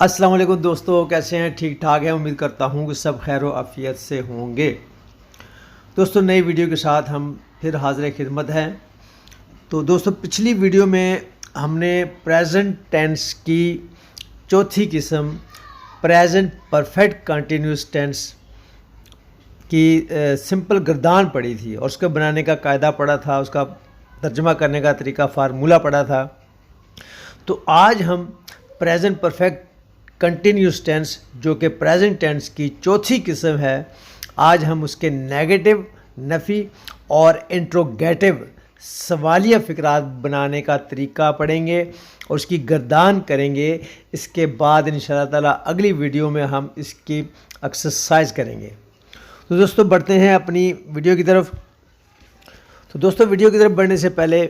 अस्सलाम वालेकुम दोस्तों, कैसे हैं? ठीक ठाक हैं। उम्मीद करता हूँ कि सब खैर आफियत से होंगे। दोस्तों, नई वीडियो के साथ हम फिर हाज़िर खिदमत हैं। तो दोस्तों, पिछली वीडियो में हमने प्रेजेंट टेंस की चौथी किस्म प्रेजेंट परफेक्ट कंटिन्यूस टेंस की सिंपल गर्दान पढ़ी थी और उसके बनाने का कायदा पढ़ा था, उसका तर्जमा करने का तरीका फार्मूला पढ़ा था। तो आज हम प्रेजेंट परफेक्ट कंटिन्यूस टेंस जो कि प्रेजेंट टेंस की चौथी किस्म है, आज हम उसके नेगेटिव, नफ़ी और इंट्रोगेटिव सवालिया फ़िक्रात बनाने का तरीका पढ़ेंगे और उसकी गर्दान करेंगे। इसके बाद इंशाअल्लाह ताला अगली वीडियो में हम इसकी एक्सरसाइज करेंगे। तो दोस्तों, बढ़ते हैं अपनी वीडियो की तरफ। तो दोस्तों, वीडियो की तरफ बढ़ने से पहले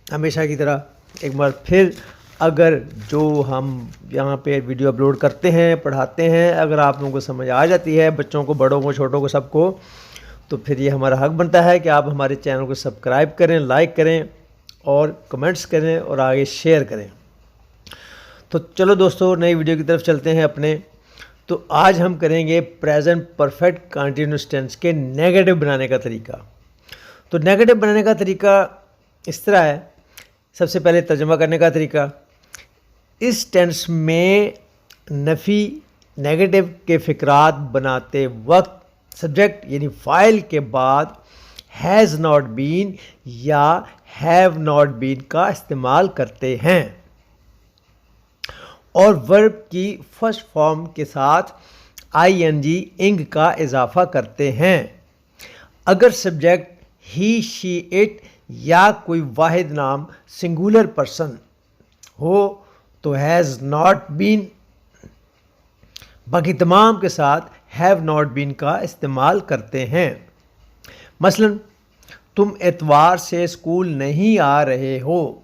हमेशा की तरह एक बार फिर, अगर जो हम यहाँ पे वीडियो अपलोड करते हैं, पढ़ाते हैं, अगर आप लोगों को समझ आ जाती है, बच्चों को, बड़ों को, छोटों को, सबको, तो फिर ये हमारा हक बनता है कि आप हमारे चैनल को सब्सक्राइब करें, लाइक करें और कमेंट्स करें और आगे शेयर करें। तो चलो दोस्तों, नई वीडियो की तरफ चलते हैं अपने। तो आज हम करेंगे प्रेजेंट परफेक्ट कंटिन्यूस टेंस के नेगेटिव बनाने का तरीका। तो नेगेटिव बनाने का तरीका इस तरह है। सबसे पहले तर्जुमा करने का तरीका। इस टेंस में नफ़ी नेगेटिव के फ़िक्रात बनाते वक्त सब्जेक्ट यानी फ़ाइल के बाद हैज़ नॉट बीन या हैव नॉट बीन का इस्तेमाल करते हैं और वर्ब की फर्स्ट फॉर्म के साथ आईएनजी इंग का इजाफा करते हैं। अगर सब्जेक्ट ही, शी, इट या कोई वाहिद नाम सिंगुलर पर्सन हो तो हैज़ नॉट बीन, बाकी तमाम के साथ हैव नॉट बीन का इस्तेमाल करते हैं। मसलन, तुम एतवार से स्कूल नहीं आ रहे हो।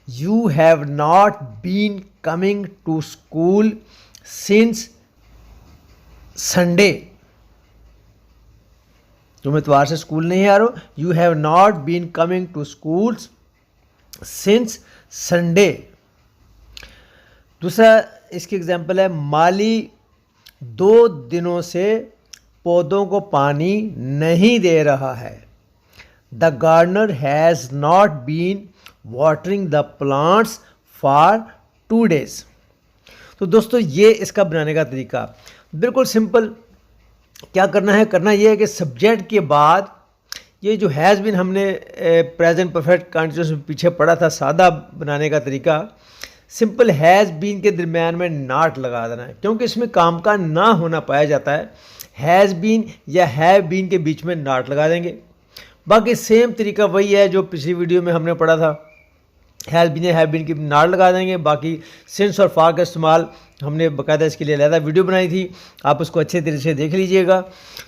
You have not been coming to school since Sunday. तुम एतवार से स्कूल नहीं आ रहे हो। You have not been coming to school since Sunday. दूसरा इसकी एग्जाम्पल है, माली 2 दिनों से पौधों को पानी नहीं दे रहा है। The gardener has not been watering the plants for 2 days। तो दोस्तों, ये इसका बनाने का तरीका बिल्कुल सिंपल। क्या करना है? करना ये है कि सब्जेक्ट के बाद ये जो हैज़ बीन हमने प्रेजेंट परफेक्ट कंटिन्यूस में पीछे पढ़ा था, सादा बनाने का तरीका, सिंपल हैज़ बीन के दरमियान में नॉट लगा देना है, क्योंकि इसमें काम का ना होना पाया जाता है। हैज़ बीन या हैव बीन के बीच में नॉट लगा देंगे। बाकी सेम तरीका वही है जो पिछली वीडियो में हमने पढ़ा था। हैज़ बीन या हैव बीन की नॉट लगा देंगे। बाकी सिंस और फॉर का इस्तेमाल हमने बाकायदा इसके लिए अलग वीडियो बनाई थी, आप उसको अच्छे तरीके से देख लीजिएगा।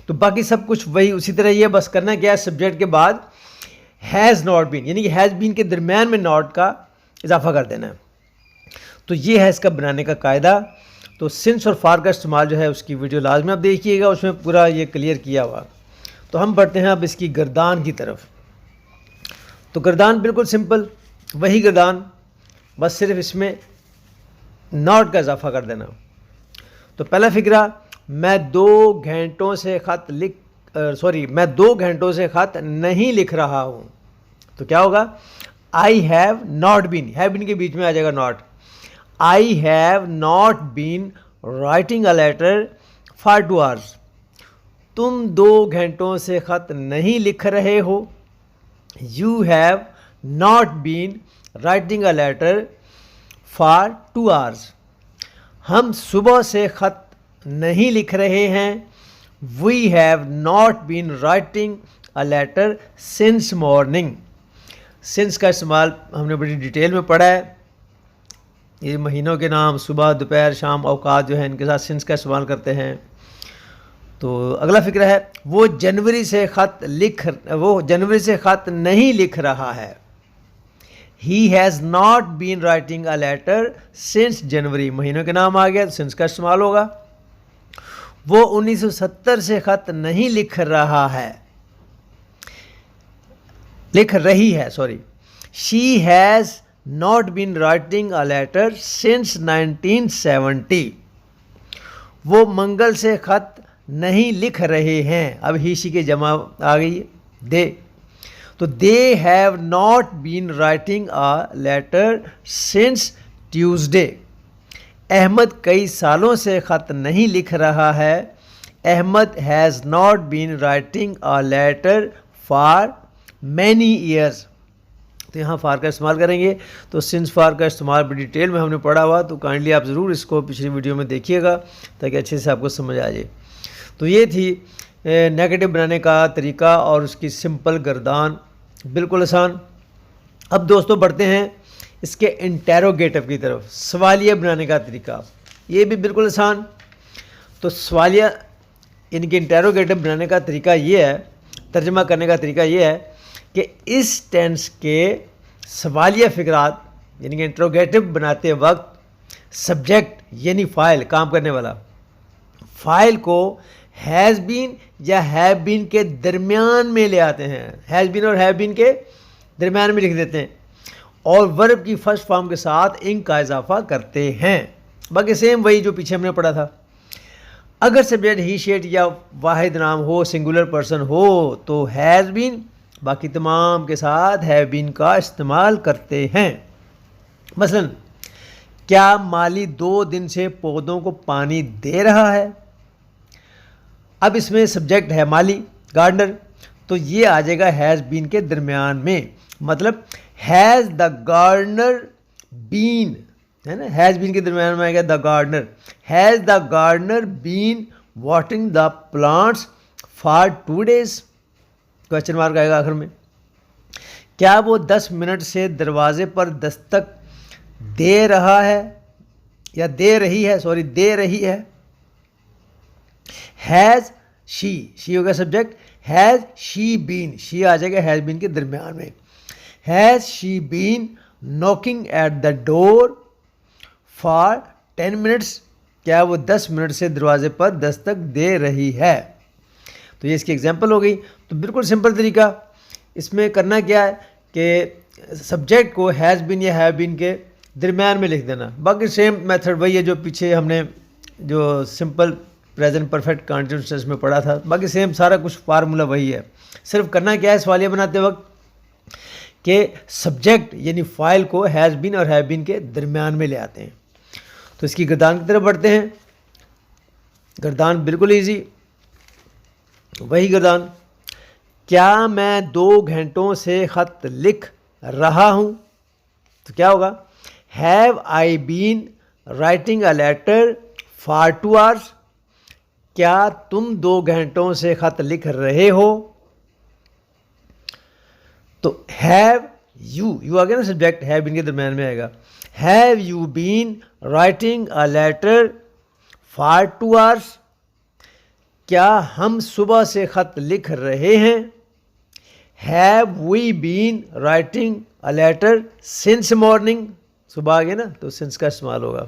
तो बाकी सब कुछ वही उसी तरह ही है। बस करना क्या है, सब्जेक्ट के बाद हैज़ नॉट बीन यानी कि हैज़ बीन के दरमियान में नॉट का इजाफा कर देना है। तो ये है इसका बनाने का कायदा। तो सिंस और फार का इस्तेमाल जो है उसकी वीडियो लाजमी आप देखिएगा, उसमें पूरा ये क्लियर किया हुआ। तो हम बढ़ते हैं अब इसकी गर्दान की तरफ। तो गर्दान बिल्कुल सिंपल, वही गर्दान, बस सिर्फ इसमें नॉट का इजाफा कर देना। तो पहला फिक्रा, मैं 2 घंटों से मैं 2 घंटों से ख़त नहीं लिख रहा हूँ। तो क्या होगा? I have not been, have been के बीच में आ जाएगा not. I have not been writing a letter for 2 hours। तुम 2 घंटों से ख़त नहीं लिख रहे हो। You have not been writing a letter for 2 hours। हम सुबह से ख़त नहीं लिख रहे हैं। We have not been writing a letter since morning। since का इस्तेमाल हमने बड़ी डिटेल में पढ़ा है। ये महीनों के नाम, सुबह, दोपहर, शाम, औकात जो है, इनके साथ सिंस का इस्तेमाल करते हैं। तो अगला फिक्र है, वो जनवरी से ख़त नहीं लिख रहा है। He has not been writing a letter since January, महीनों के नाम आ गया तो सिंस का इस्तेमाल होगा। वो 1970 से ख़त नहीं लिख रही है। She has not been writing a letter since 1970। वो मंगल से खत नहीं लिख रहे हैं। अब ही शी की जमा आ गई है, दे। तो they have not been writing a letter since Tuesday. Ahmed कई सालों से खत नहीं लिख रहा है। Ahmed has not been writing a letter for many years. तो यहाँ फार का इस्तेमाल करेंगे। तो सिंस फार का इस्तेमाल बड़ी डिटेल में हमने पढ़ा हुआ, तो काइंडली आप ज़रूर इसको पिछली वीडियो में देखिएगा ताकि अच्छे से आपको समझ आ जाए। तो ये थी नेगेटिव बनाने का तरीका और उसकी सिंपल गर्दान, बिल्कुल आसान। अब दोस्तों बढ़ते हैं इसके इंटेरोगेटिव की तरफ, सवालिया बनाने का तरीका। ये भी बिल्कुल आसान। तो सवालिया इनके इंटेरोगेटिव बनाने का तरीका ये है, तर्जमा करने का तरीका ये है कि इस टेंस के सवालिया फिक्रात यानी कि इंट्रोगेटिव बनाते वक्त सब्जेक्ट यानी फ़ाइल, काम करने वाला, फ़ाइल को हैज़ बीन या हैव बीन के दरमियान में ले आते हैं। हैज़ बीन और हैव बीन के दरमियान में लिख देते हैं और वर्ब की फर्स्ट फॉर्म के साथ इंक का इजाफा करते हैं। बाकी सेम वही जो पीछे हमने पढ़ा था। अगर सब्जेक्ट ही शेट या वाहिद नाम हो, सिंगुलर पर्सन हो, तो हैज़ बीन, बाकी तमाम के साथ हैव बीन का इस्तेमाल करते हैं। मसलन, क्या माली 2 दिन से पौधों को पानी दे रहा है। अब इसमें सब्जेक्ट है माली, गार्डनर, तो ये आ जाएगा हैज़ बीन के दरमियान में। मतलब हैज़ द गार्डनर बीन, है ना, हैज़ बीन के दरमियान में आएगा the gardener. Has the gardener been watering the plants for 2 days, question mark आएगा आखिर में। क्या वो 10 मिनट से दरवाजे पर दस्तक दे रहा है या दे रही है, सॉरी दे रही है। हैज़ शी होगा subject. Has she been, she आ जाएगा हैज़ बीन के दरमियान में। Has she been knocking at the door for 10 minutes, क्या वो 10 मिनट से दरवाजे पर दस्तक दे रही है। तो ये इसकी एग्जांपल हो गई। तो बिल्कुल सिंपल तरीका, इसमें करना क्या है कि सब्जेक्ट को हैज़ बीन या हैव बीन के दरमियान में लिख देना। बाकी सेम मेथड वही है जो पीछे हमने जो simple present perfect continuous tense में पढ़ा था। बाकी सेम सारा कुछ फार्मूला वही है। सिर्फ करना क्या है सवालिया बनाते वक्त कि सब्जेक्ट यानी फ़ाइल को हैज़ बीन और हैव बीन के दरमियान में ले आते हैं। तो इसकी गर्दान की तरफ बढ़ते हैं। गर्दान बिल्कुल ईजी, वही गर्दान। क्या मैं 2 घंटों से ख़त लिख रहा हूँ। तो क्या होगा, have I been writing a letter for 2 hours। क्या तुम 2 घंटों से ख़त लिख रहे हो। तो हैव यू आ गया ना सब्जेक्ट, हैव बीन के दरमियान में आएगा। Have you been writing a letter for 2 hours। क्या हम सुबह से ख़त लिख रहे हैं। Have we been writing a letter since morning, सुबह आ गया ना तो सिंस का इस्तेमाल होगा।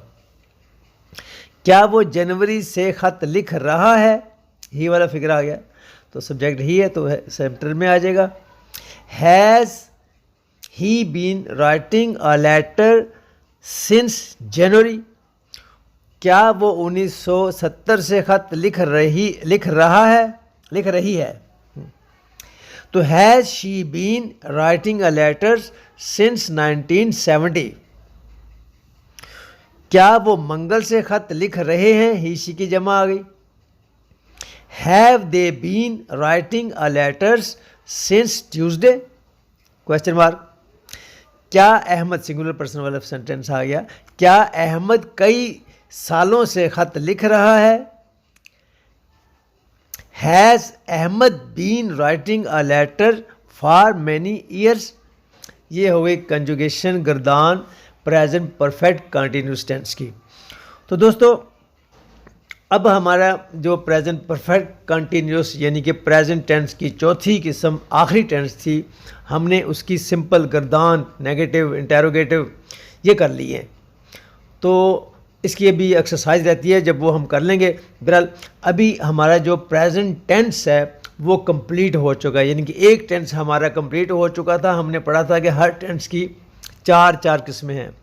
क्या वो जनवरी से ख़त लिख रहा है, ही वाला फिक्र आ गया तो सब्जेक्ट ही है तो सेंटर में आ जाएगा। Has he been writing a letter since January. क्या वो 1970 से ख़त लिख रही है। तो has she been writing a letter since 1970। क्या वो मंगल से ख़त लिख रहे हैं, ही शी की जमा आ गई। Have they been writing a letters since Tuesday, question mark. क्या अहमद, सिंगुलर पर्सन वाला सेंटेंस आ गया। क्या अहमद कई सालों से ख़त लिख रहा है। Has Ahmad been writing a letter for many years. ये हो गई कंजुगेशन गर्दान प्रेजेंट परफेक्ट कंटिन्यूस टेंस की। तो दोस्तों अब हमारा जो प्रेजेंट परफेक्ट कंटिन्यूस यानी कि प्रेजेंट टेंस की चौथी किस्म आखिरी टेंस थी, हमने उसकी सिंपल गर्दान नेगेटिव इंटेरोगेटिव ये कर ली है। तो इसकी अभी एक्सरसाइज रहती है, जब वो हम कर लेंगे। बहरहाल अभी हमारा जो प्रेजेंट टेंस है वो कंप्लीट हो चुका है, यानी कि एक टेंस हमारा कंप्लीट हो चुका था। हमने पढ़ा था कि हर टेंस की चार किस्में हैं।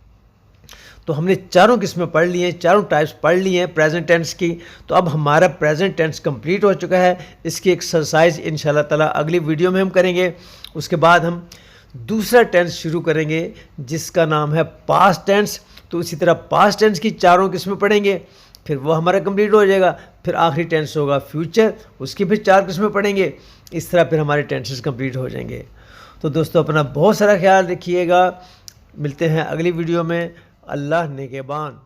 तो हमने चारों किस्में पढ़ ली हैं, चारों टाइप्स पढ़ ली हैं प्रेजेंट टेंस की। तो अब हमारा प्रेजेंट टेंस कंप्लीट हो चुका है। इसकी एक्सरसाइज इंशाल्लाह ताला अगली वीडियो में हम करेंगे। उसके बाद हम दूसरा टेंस शुरू करेंगे जिसका नाम है पास्ट टेंस। तो इसी तरह पास्ट टेंस की चारों किस्में पढ़ेंगे, फिर वो हमारा कंप्लीट हो जाएगा। फिर आखिरी टेंस होगा फ्यूचर, उसकी फिर 4 किस्में पढ़ेंगे। इस तरह फिर हमारे टेंसेस कंप्लीट हो जाएंगे। तो दोस्तों अपना बहुत सारा ख्याल रखिएगा। मिलते हैं अगली वीडियो में। अल्लाह निगहबान।